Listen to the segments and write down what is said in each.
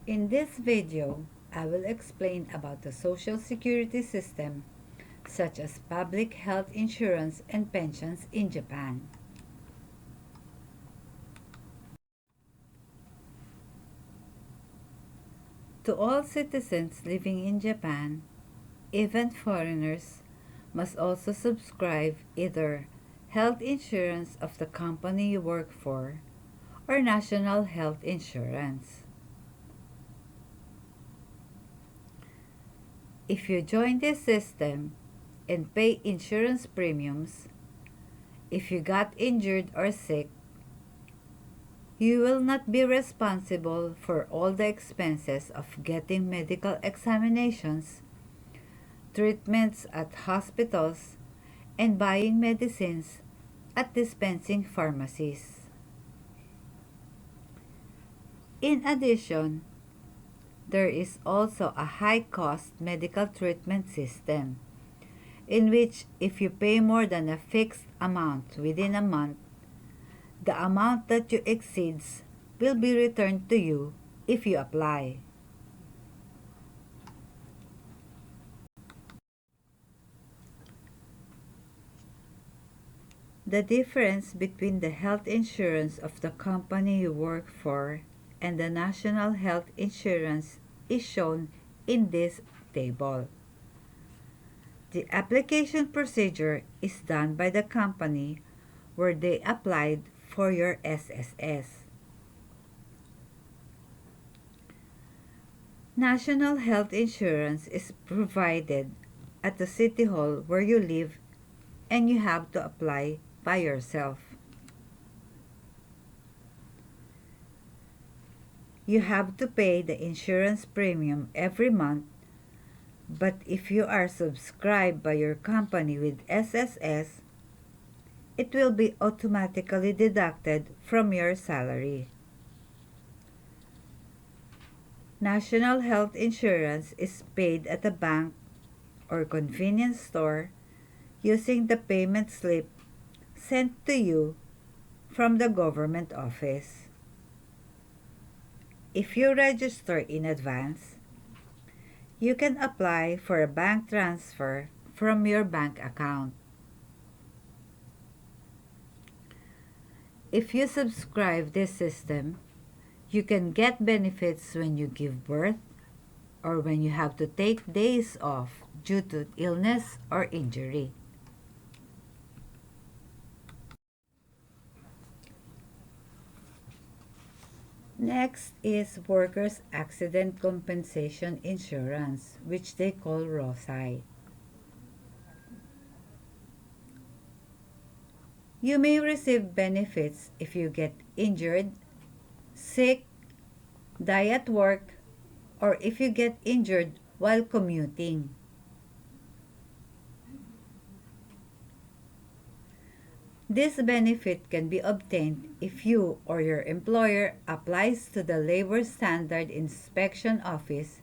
In this video, I will explain about the social security system, such as public health insurance and pensions in Japan. To all citizens living in Japan, even foreigners, must also subscribe either health insurance of the company you work for or national health insurance. If you join this system and pay insurance premiums, if you got injured or sick, you will not be responsible for all the expenses of getting medical examinations, treatments at hospitals, and buying medicines at dispensing pharmacies. In addition, there is also a high-cost medical treatment system, in which if you pay more than a fixed amount within a month, the amount that you exceeds will be returned to you if you apply. The difference between the health insurance of the company you work for and the national health insurance is shown in this table. The application procedure is done by the company where they applied for your SSS. National health insurance is provided at the city hall where you live, and you have to apply by yourself. You have to pay the insurance premium every month, but if you are subscribed by your company with SSS, it will be automatically deducted from your salary. National health insurance is paid at a bank or convenience store using the payment slip sent to you from the government office. If you register in advance, you can apply for a bank transfer from your bank account. If you subscribe this system, you can get benefits when you give birth or when you have to take days off due to illness or injury. Next is Workers' Accident Compensation Insurance, which they call ROSI. You may receive benefits if you get injured, sick, die at work, or if you get injured while commuting. This benefit can be obtained if you or your employer applies to the Labor Standard Inspection Office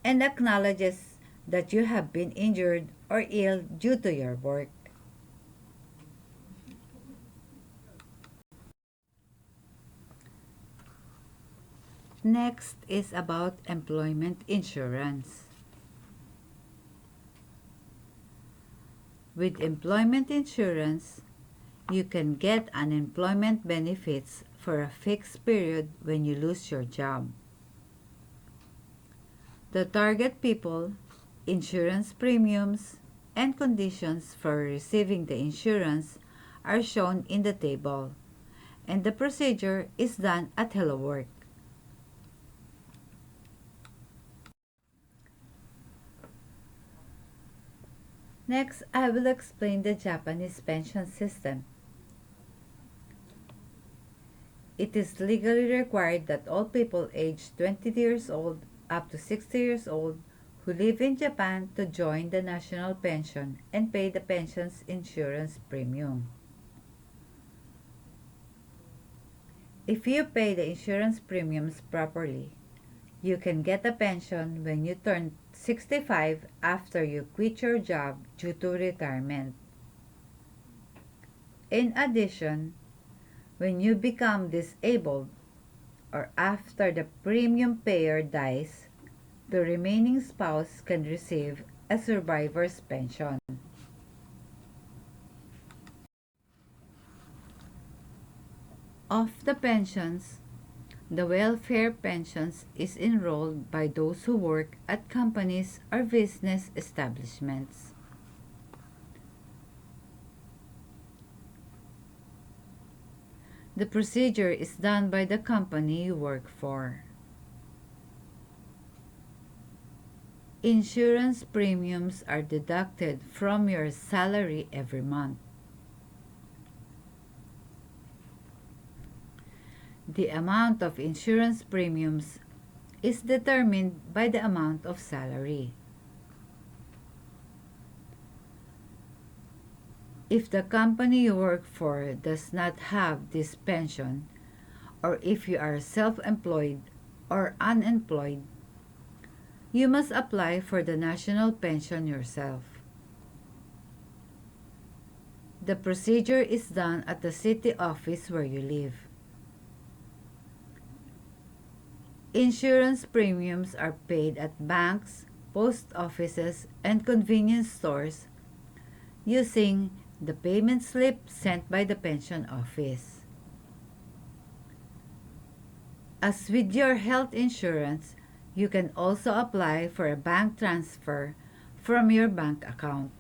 and acknowledges that you have been injured or ill due to your work. Next is about employment insurance. With employment insurance, you can get unemployment benefits for a fixed period when you lose your job. The target people, insurance premiums, and conditions for receiving the insurance are shown in the table, and the procedure is done at Hello Work. Next, I will explain the Japanese pension system. It is legally required that all people aged 20 years old up to 60 years old who live in Japan to join the national pension and pay the pension's insurance premium. If you pay the insurance premiums properly, you can get a pension when you turn 65 after you quit your job due to retirement. In addition, when you become disabled or after the premium payer dies, the remaining spouse can receive a survivor's pension. Of the pensions, the welfare pensions is enrolled by those who work at companies or business establishments. The procedure is done by the company you work for. Insurance premiums are deducted from your salary every month. The amount of insurance premiums is determined by the amount of salary. If the company you work for does not have this pension, or if you are self-employed or unemployed, you must apply for the national pension yourself. The procedure is done at the city office where you live. Insurance premiums are paid at banks, post offices, and convenience stores using the payment slip sent by the pension office. As with your health insurance, you can also apply for a bank transfer from your bank account.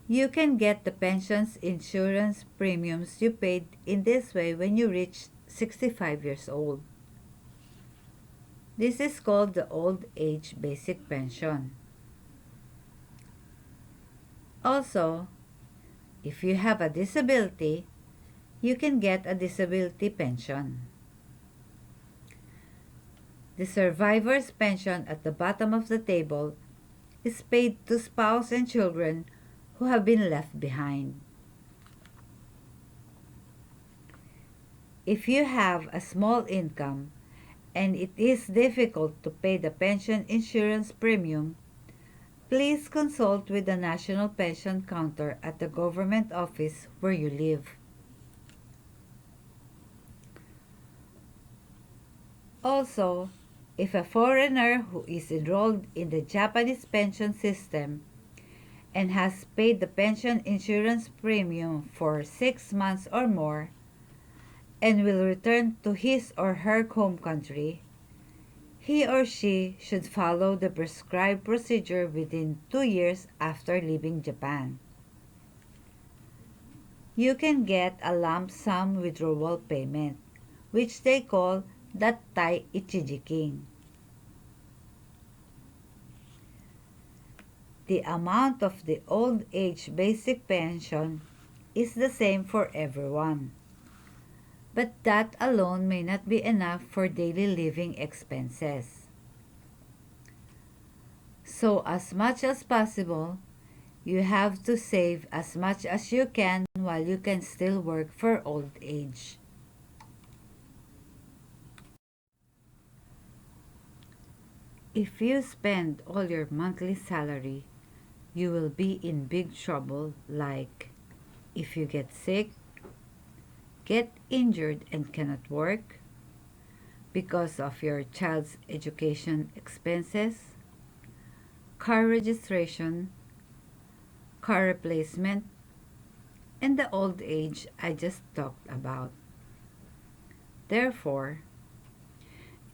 You can get the pension's insurance premiums you paid in this way when you reach 65 years old. This is called the old age basic pension. Also, if you have a disability, you can get a disability pension. The survivor's pension at the bottom of the table is paid to spouse and children who have been left behind. If you have a small income and it is difficult to pay the pension insurance premium, please consult with the National Pension Counter at the government office where you live. Also, if a foreigner who is enrolled in the Japanese pension system and has paid the pension insurance premium for 6 months or more and will return to his or her home country, he or she should follow the prescribed procedure within 2 years after leaving Japan. You can get a lump sum withdrawal payment, which they call Dattai Ichijiking. The amount of the old age basic pension is the same for everyone, but that alone may not be enough for daily living expenses. So as much as possible, you have to save as much as you can while you can still work for old age. If you spend all your monthly salary, you will be in big trouble, like if you get sick, get injured and cannot work because of your child's education expenses, car registration, car replacement, and the old age I just talked about. Therefore,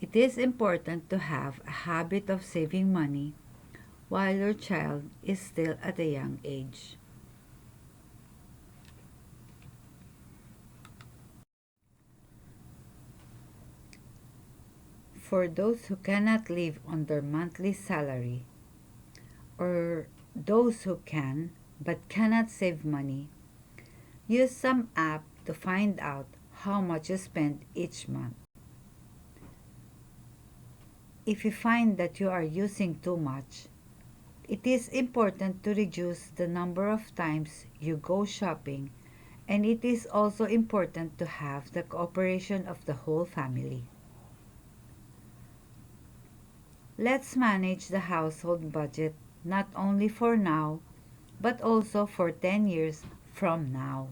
it is important to have a habit of saving money while your child is still at a young age. For those who cannot live on their monthly salary, or those who can but cannot save money, use some app to find out how much you spend each month. If you find that you are using too much, it is important to reduce the number of times you go shopping, and it is also important to have the cooperation of the whole family. Let's manage the household budget not only for now, but also for 10 years from now.